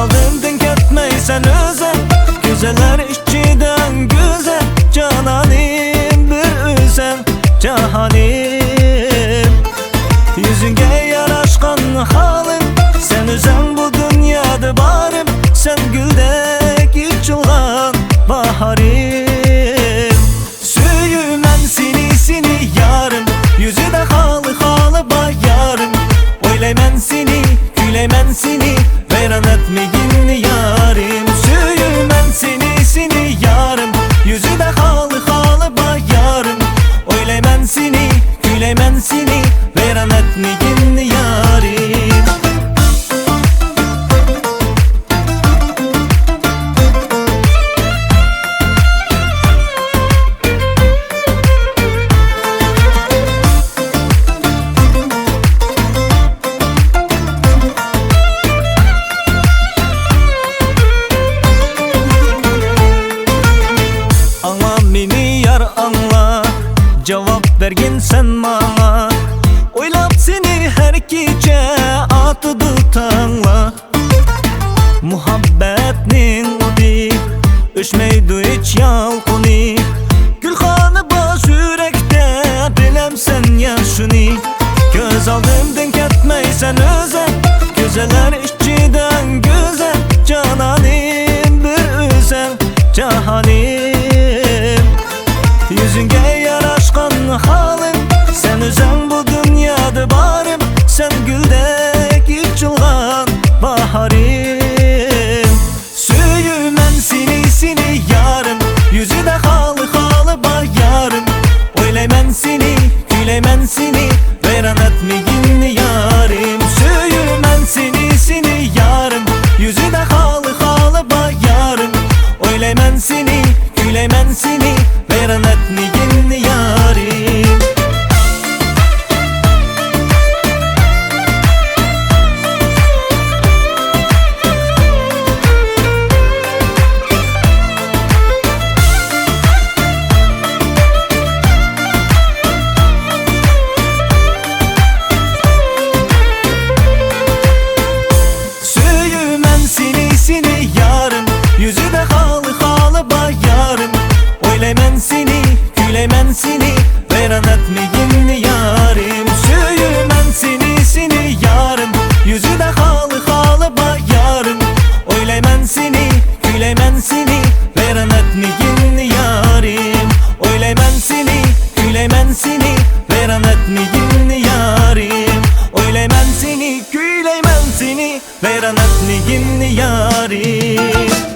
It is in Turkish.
aldımdan ketmeysen öze. Güzeller içiden güzel, cananim bir özen, cahanim. Yüzünge yaraşkan halim, sen özen bu dünyada barım. Sen güldek içilgan baharim. Söyümen seni yarım, yüzü de halı bayarım. Oylaymen seni, güleymen seni, veren etmeyin yarim. Söyümen seni yarım, yüzü de halı bayarım. Oylaymen seni, güleymen seni, veren etmeyin yarim. Cevap vergin sen bana, oylap seni her gece atıdı tanla. Muhabbetnin odi öşmeydu hiç yalkuni. Gülhanı baz yürekte bilem sen yaşını. Göz aldımdan ketmeysen öze. Güzeller içiden güzel, cananim bir özel, cahanim. Yüzünge yaraşkan halim, sen özen bu dünyada barım. Sen güldek içilgan baharim. Söyümen seni yarım, yüzü de halı bayarım. Oylaymen seni, güleymen seni, veren etmeyin yarim. Söyümen seni yarım, yüzü de halı bayarım. Oylaymen seni, güleymen seni, veren etmeyin yarim. Söyümen seni yarım, yüzü de halı bayarım. Oylaymen seni, güleymen seni, veren etmeyin yarim. Söyümen seni yarım, yüzü de halı bayarım. Oylaymen seni, güleymen seni, veren etmeyin yarim. Oylaymen seni, güleymen seni, veren etmeyin yarim. Oylaymen seni, güleymen seni, veren etmeyin yarim.